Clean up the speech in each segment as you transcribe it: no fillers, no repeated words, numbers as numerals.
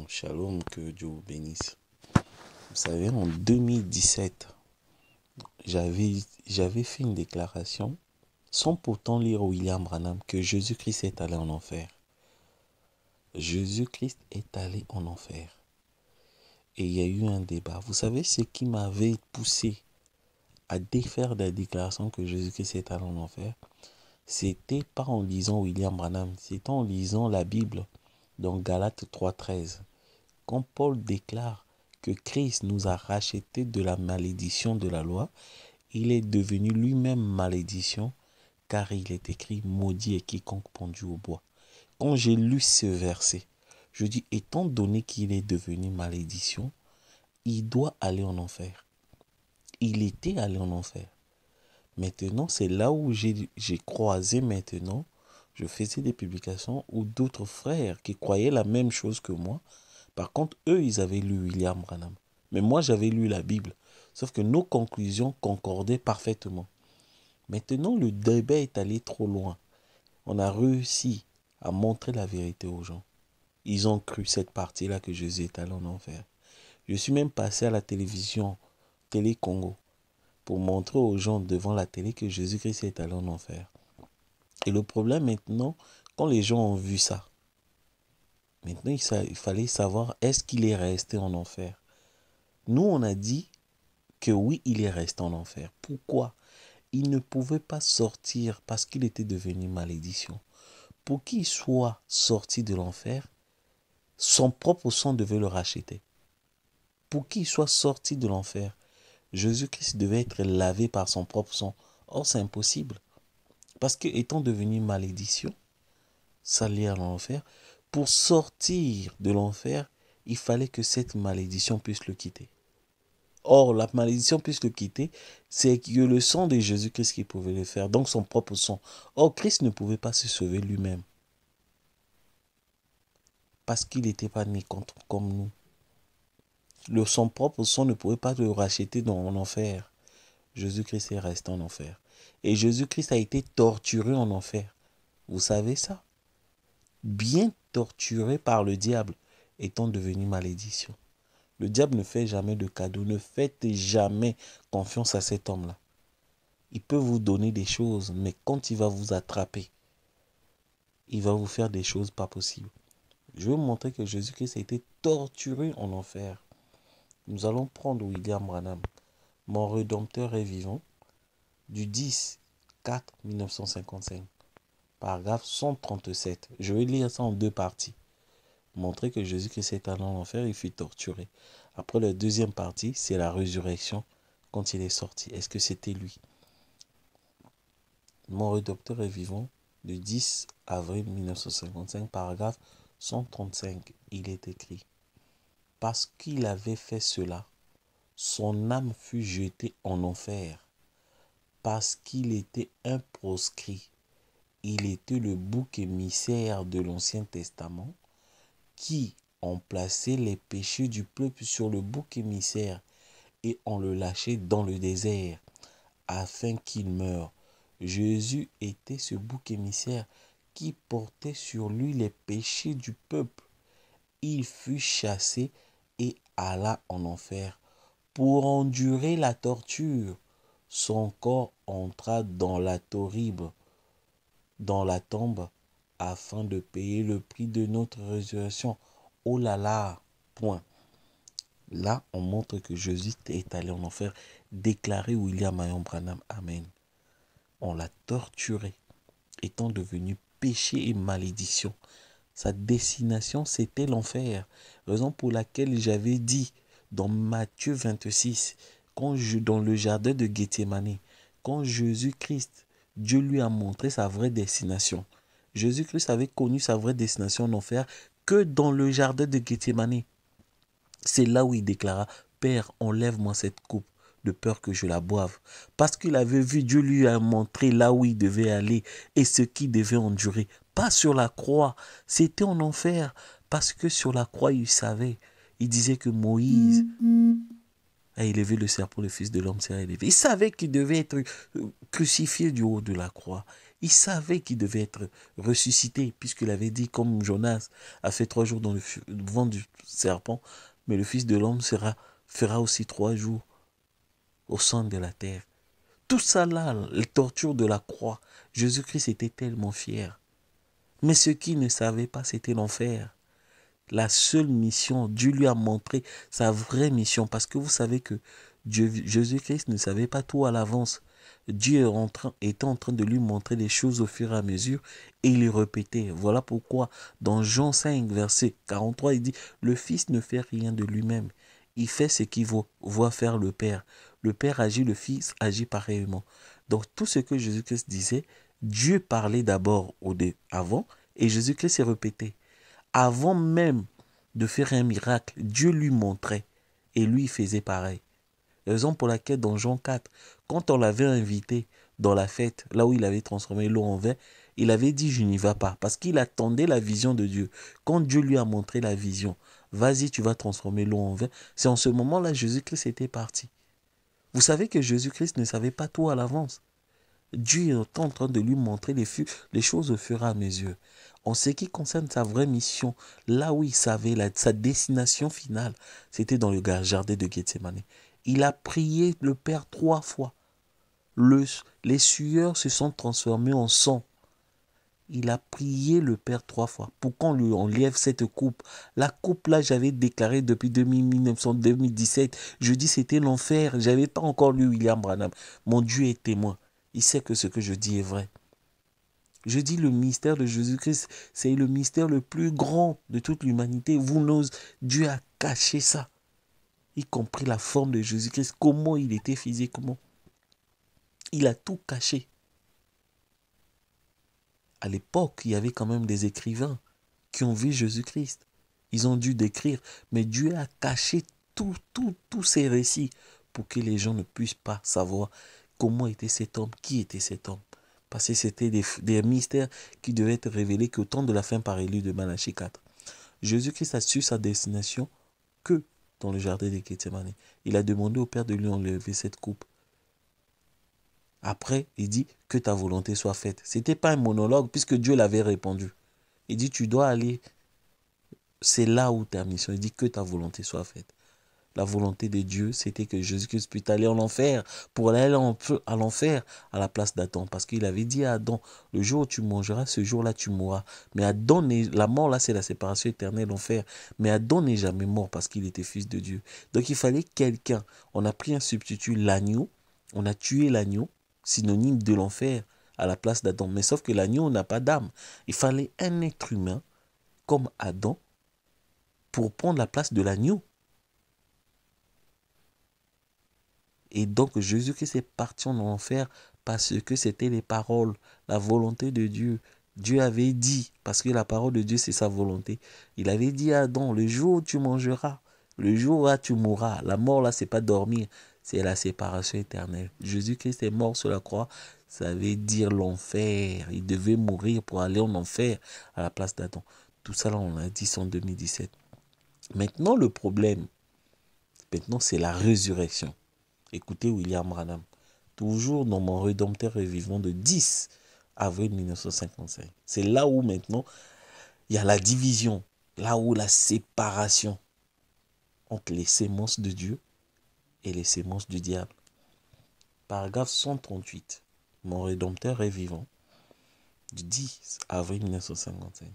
Shalom, que Dieu vous bénisse. Vous savez, en 2017, j'avais fait une déclaration sans pourtant lire William Branham que Jésus-Christ est allé en enfer. Jésus-Christ est allé en enfer. Et il y a eu un débat. Vous savez ce qui m'avait poussé à défaire la déclaration que Jésus-Christ est allé en enfer? C'était pas en lisant William Branham, c'était en lisant la Bible dans Galates 3,13. Quand Paul déclare que Christ nous a rachetés de la malédiction de la loi, il est devenu lui-même malédiction, car il est écrit « Maudit est quiconque pendu au bois ». Quand j'ai lu ce verset, je dis, étant donné qu'il est devenu malédiction, il doit aller en enfer. Il était allé en enfer. Maintenant, c'est là où j'ai croisé maintenant, je faisais des publications où d'autres frères qui croyaient la même chose que moi. Par contre, eux, ils avaient lu William Branham. Mais moi, j'avais lu la Bible. Sauf que nos conclusions concordaient parfaitement. Maintenant, le débat est allé trop loin. On a réussi à montrer la vérité aux gens. Ils ont cru cette partie-là que Jésus est allé en enfer. Je suis même passé à la télévision, Télé Congo, pour montrer aux gens devant la télé que Jésus-Christ est allé en enfer. Et le problème maintenant, quand les gens ont vu ça, maintenant il fallait savoir est-ce qu'il est resté en enfer. Nous, on a dit que oui, il est resté en enfer. Pourquoi? Il ne pouvait pas sortir parce qu'il était devenu malédiction. Pour qu'il soit sorti de l'enfer, son propre sang devait le racheter. Pour qu'il soit sorti de l'enfer, Jésus-Christ devait être lavé par son propre sang. Or, c'est impossible. Parce que étant devenu malédiction, salé à l'enfer, pour sortir de l'enfer, il fallait que cette malédiction puisse le quitter. Or, la malédiction puisse le quitter, c'est que le sang de Jésus-Christ qui pouvait le faire, donc son propre sang. Or, Christ ne pouvait pas se sauver lui-même. Parce qu'il n'était pas né comme nous. Son propre sang ne pouvait pas le racheter dans l'enfer. Jésus-Christ est resté en enfer. Et Jésus-Christ a été torturé en enfer. Vous savez ça? Bien torturé par le diable, étant devenu malédiction. Le diable ne fait jamais de cadeau. Ne faites jamais confiance à cet homme-là. Il peut vous donner des choses, mais quand il va vous attraper, il va vous faire des choses pas possibles. Je vais vous montrer que Jésus-Christ a été torturé en enfer. Nous allons prendre William Branham, Mon Rédempteur est vivant, du 10/4/1955, paragraphe 137. Je vais lire ça en deux parties. Montrer que Jésus-Christ est allé en enfer, il fut torturé. Après la deuxième partie, c'est la résurrection quand il est sorti. Est-ce que c'était lui? Mon Rédempteur est vivant, du 10 avril 1955, paragraphe 135. Il est écrit: parce qu'il avait fait cela, son âme fut jetée en enfer. Parce qu'il était un proscrit, il était le bouc émissaire de l'Ancien Testament qui ont placé les péchés du peuple sur le bouc émissaire et ont le lâché dans le désert afin qu'il meure. Jésus était ce bouc émissaire qui portait sur lui les péchés du peuple. Il fut chassé et alla en enfer pour endurer la torture. Son corps entra dans la torribe, dans la tombe, afin de payer le prix de notre résurrection. Oh là là, point. Là, on montre que Jésus est allé en enfer, déclaré William Branham. Amen. On l'a torturé, étant devenu péché et malédiction. Sa destination, c'était l'enfer. Raison pour laquelle j'avais dit dans Matthieu 26, dans le jardin de Gethsémani, quand Jésus-Christ, Dieu lui a montré sa vraie destination. Jésus-Christ avait connu sa vraie destination en enfer que dans le jardin de Gethsémani. C'est là où il déclara: Père, enlève-moi cette coupe, de peur que je la boive. Parce qu'il avait vu, Dieu lui a montré là où il devait aller et ce qu'il devait endurer. Pas sur la croix, c'était en enfer. Parce que sur la croix, il savait. Il disait que Moïse a élevé le serpent, le Fils de l'homme sera élevé. Il savait qu'il devait être crucifié du haut de la croix. Il savait qu'il devait être ressuscité, puisqu'il avait dit, comme Jonas a fait 3 jours dans le vent du serpent, mais le Fils de l'homme fera aussi 3 jours au centre de la terre. Tout ça là, les tortures de la croix, Jésus-Christ était tellement fier. Mais ce qu'il ne savait pas, c'était l'enfer. La seule mission, Dieu lui a montré sa vraie mission. Parce que vous savez que Jésus-Christ ne savait pas tout à l'avance. Dieu était en train de lui montrer les choses au fur et à mesure et il les répétait. Voilà pourquoi dans Jean 5, verset 43, il dit, le Fils ne fait rien de lui-même. Il fait ce qu'il voit faire le Père. Le Père agit, le Fils agit pareillement. Donc tout ce que Jésus-Christ disait, Dieu parlait d'abord avant et Jésus-Christ s'est répété. Avant même de faire un miracle, Dieu lui montrait et lui faisait pareil. Raison pour laquelle dans Jean 4, quand on l'avait invité dans la fête, là où il avait transformé l'eau en vin, il avait dit je n'y vais pas parce qu'il attendait la vision de Dieu. Quand Dieu lui a montré la vision, vas-y tu vas transformer l'eau en vin, c'est en ce moment-là Jésus-Christ était parti. Vous savez que Jésus-Christ ne savait pas tout à l'avance. Dieu est en train de lui montrer les choses au fur et à mesure. En ce qui concerne sa vraie mission, là où il savait sa destination finale, c'était dans le jardin de Gethsemane. Il a prié le Père 3 fois. Les sueurs se sont transformées en sang. Il a prié le Père 3 fois pour qu'on lui enlève cette coupe. La coupe là, j'avais déclaré depuis 2017. Je dis c'était l'enfer. J'avais pas encore lu William Branham. Mon Dieu est témoin. Il sait que ce que je dis est vrai. Je dis le mystère de Jésus-Christ, c'est le mystère le plus grand de toute l'humanité. Dieu a caché ça, y compris la forme de Jésus-Christ, comment il était physiquement. Il a tout caché. À l'époque, il y avait quand même des écrivains qui ont vu Jésus-Christ. Ils ont dû décrire, mais Dieu a caché tous ces récits pour que les gens ne puissent pas savoir comment était cet homme, qui était cet homme. Parce que c'était des mystères qui devaient être révélés qu'au temps de la fin par Élie de Malachie 4. Jésus-Christ a su sa destination que dans le jardin de Gethsemane. Il a demandé au Père de lui enlever cette coupe. Après, il dit que ta volonté soit faite. Ce n'était pas un monologue puisque Dieu l'avait répondu. Il dit tu dois aller, c'est là où ta mission. Il dit que ta volonté soit faite. La volonté de Dieu, c'était que Jésus-Christ puisse aller en enfer, pour aller à l'enfer à la place d'Adam. Parce qu'il avait dit à Adam, le jour où tu mangeras, ce jour-là tu mourras. Mais Adam, la mort là, c'est la séparation éternelle, l'enfer. Mais Adam n'est jamais mort parce qu'il était fils de Dieu. Donc il fallait quelqu'un. On a pris un substitut, l'agneau. On a tué l'agneau, synonyme de l'enfer, à la place d'Adam. Mais sauf que l'agneau n'a pas d'âme. Il fallait un être humain, comme Adam, pour prendre la place de l'agneau. Et donc Jésus-Christ est parti en enfer parce que c'était les paroles, la volonté de Dieu. Dieu avait dit, parce que la parole de Dieu c'est sa volonté. Il avait dit à Adam, le jour où tu mangeras, le jour où tu mourras. La mort là c'est pas dormir, c'est la séparation éternelle. Jésus-Christ est mort sur la croix, ça veut dire l'enfer. Il devait mourir pour aller en enfer à la place d'Adam. Tout ça là on l'a dit en 2017. Maintenant le problème, c'est la résurrection. Écoutez William Branham, toujours dans mon Rédempteur est vivant de 10 avril 1955. C'est là où maintenant il y a la division, là où la séparation entre les sémences de Dieu et les sémences du diable. Paragraphe 138. Mon Rédempteur est vivant du 10 avril 1955.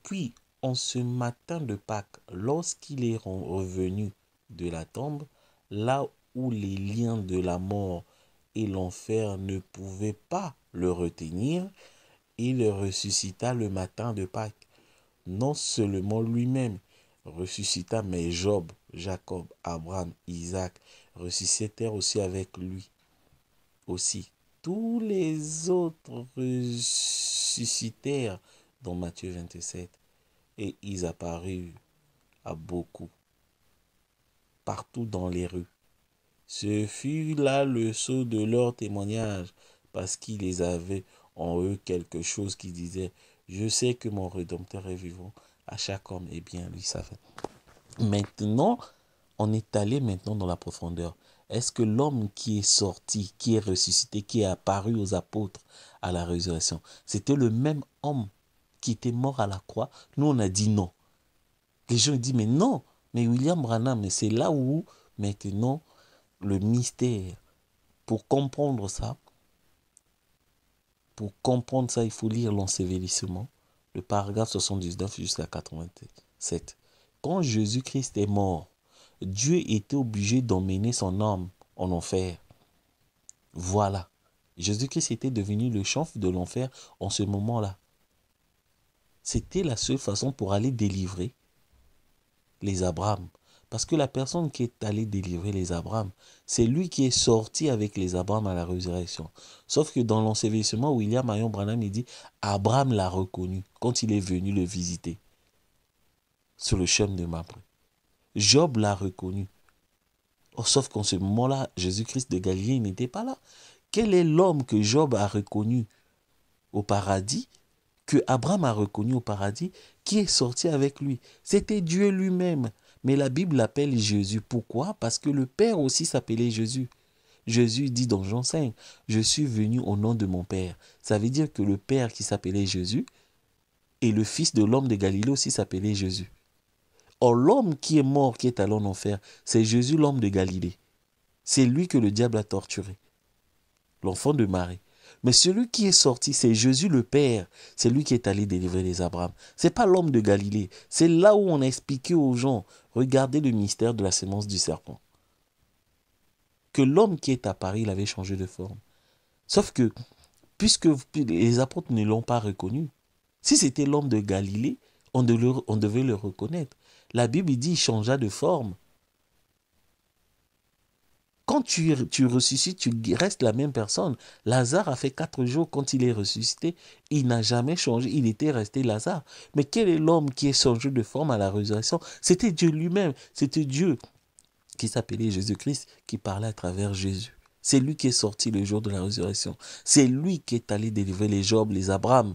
Puis, en ce matin de Pâques, lorsqu'il est revenu de la tombe, là où les liens de la mort et l'enfer ne pouvaient pas le retenir, il ressuscita le matin de Pâques. Non seulement lui-même ressuscita, mais Job, Jacob, Abraham, Isaac ressuscitèrent aussi avec lui. Aussi, tous les autres ressuscitèrent dans Matthieu 27 et ils apparurent à beaucoup, partout dans les rues. Ce fut là le sceau de leur témoignage, parce qu'ils avaient en eux quelque chose qui disait, je sais que mon Rédempteur est vivant, à chaque homme, eh bien, lui savait. Maintenant, on est allé maintenant dans la profondeur. Est-ce que l'homme qui est sorti, qui est ressuscité, qui est apparu aux apôtres à la résurrection, c'était le même homme qui était mort à la croix? Nous, on a dit non. Les gens disent, mais non, mais William Branham, mais c'est là où, maintenant, le mystère, pour comprendre ça, il faut lire l'ensevelissement, le paragraphe 79 jusqu'à 87. Quand Jésus-Christ est mort, Dieu était obligé d'emmener son âme en enfer. Voilà. Jésus-Christ était devenu le chantre de l'enfer en ce moment-là. C'était la seule façon pour aller délivrer les Abraham. Parce que la personne qui est allée délivrer les Abraham, c'est lui qui est sorti avec les Abraham à la résurrection. Sauf que dans l'ensevelissement, William Marion Branham, il dit, Abraham l'a reconnu quand il est venu le visiter sur le chemin de Mamre. Job l'a reconnu. Oh, sauf qu'en ce moment-là, Jésus-Christ de Galilée n'était pas là. Quel est l'homme que Job a reconnu au paradis, que Abraham a reconnu au paradis, qui est sorti avec lui? C'était Dieu lui-même. Mais la Bible l'appelle Jésus. Pourquoi? Parce que le Père aussi s'appelait Jésus. Jésus dit dans Jean 5, je suis venu au nom de mon Père. Ça veut dire que le Père qui s'appelait Jésus et le Fils de l'homme de Galilée aussi s'appelait Jésus. Or, l'homme qui est mort, qui est allé en enfer, c'est Jésus, l'homme de Galilée. C'est lui que le diable a torturé, l'enfant de Marie. Mais celui qui est sorti, c'est Jésus le Père. C'est lui qui est allé délivrer les Abraham. Ce n'est pas l'homme de Galilée. C'est là où on a expliqué aux gens, regardez le mystère de la sémence du serpent. Que l'homme qui est apparu, il avait changé de forme. Sauf que, puisque les apôtres ne l'ont pas reconnu, si c'était l'homme de Galilée, on devait le reconnaître. La Bible dit, il changea de forme. Quand tu ressuscites, tu restes la même personne. Lazare a fait 4 jours quand il est ressuscité. Il n'a jamais changé. Il était resté Lazare. Mais quel est l'homme qui est changé de forme à la résurrection? C'était Dieu lui-même. C'était Dieu qui s'appelait Jésus-Christ, qui parlait à travers Jésus. C'est lui qui est sorti le jour de la résurrection. C'est lui qui est allé délivrer les Job, les Abraham,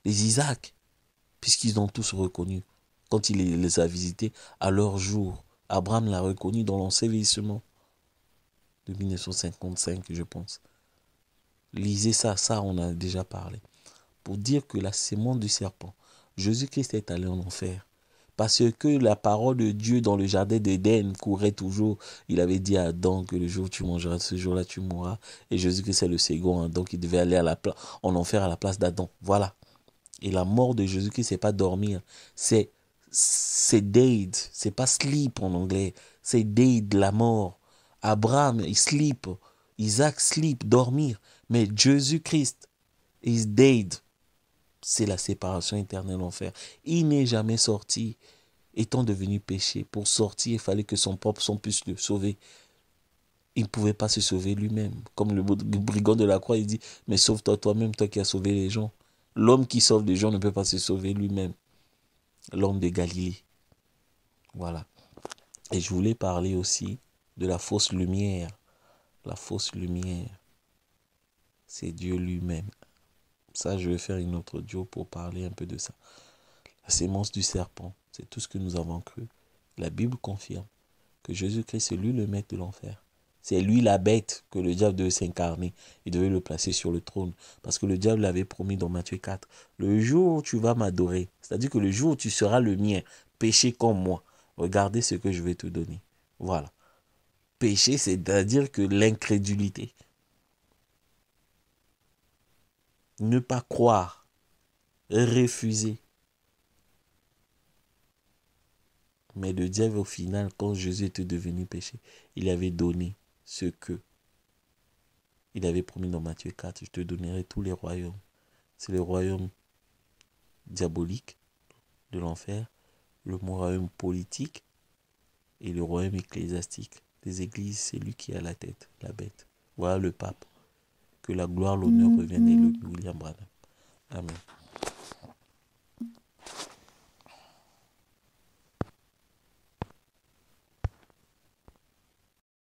les Isaac, puisqu'ils ont tous reconnu. Quand il les a visités à leur jour, Abraham l'a reconnu dans l'ensevelissement de 1955, je pense. Lisez ça, on a déjà parlé. Pour dire que la sémence du serpent, Jésus-Christ est allé en enfer. Parce que la parole de Dieu dans le jardin d'Éden courait toujours. Il avait dit à Adam que le jour où tu mangeras, ce jour-là tu mourras. Et Jésus-Christ est le second, donc il devait aller en enfer à la place d'Adam. Voilà. Et la mort de Jésus-Christ, c'est pas dormir. C'est dead. C'est pas sleep en anglais. C'est dead, la mort. Abraham, il sleep. Isaac sleep, dormir. Mais Jésus-Christ is dead. C'est la séparation éternelle en enfer. Il n'est jamais sorti, étant devenu péché. Pour sortir, il fallait que son propre sang puisse le sauver. Il ne pouvait pas se sauver lui-même. Comme le brigand de la croix, il dit, mais sauve-toi toi-même, toi qui as sauvé les gens. L'homme qui sauve les gens ne peut pas se sauver lui-même. L'homme de Galilée. Voilà. Et je voulais parler aussi de la fausse lumière. La fausse lumière, c'est Dieu lui-même. Ça, je vais faire une autre audio pour parler un peu de ça. La sémence du serpent, c'est tout ce que nous avons cru. La Bible confirme que Jésus-Christ, c'est lui le maître de l'enfer. C'est lui la bête que le diable devait s'incarner. Il devait le placer sur le trône. Parce que le diable l'avait promis dans Matthieu 4. Le jour où tu vas m'adorer, c'est-à-dire que le jour où tu seras le mien, péché comme moi, regardez ce que je vais te donner. Voilà. Péché, c'est-à-dire que l'incrédulité. Ne pas croire, refuser. Mais le diable, au final, quand Jésus était devenu péché, il avait donné ce que il avait promis dans Matthieu 4. Je te donnerai tous les royaumes. C'est le royaume diabolique de l'enfer, le royaume politique et le royaume ecclésiastique. Les églises, c'est lui qui a la tête, la bête. Voilà le pape. Que la gloire, l'honneur revienne à William Branham. Amen.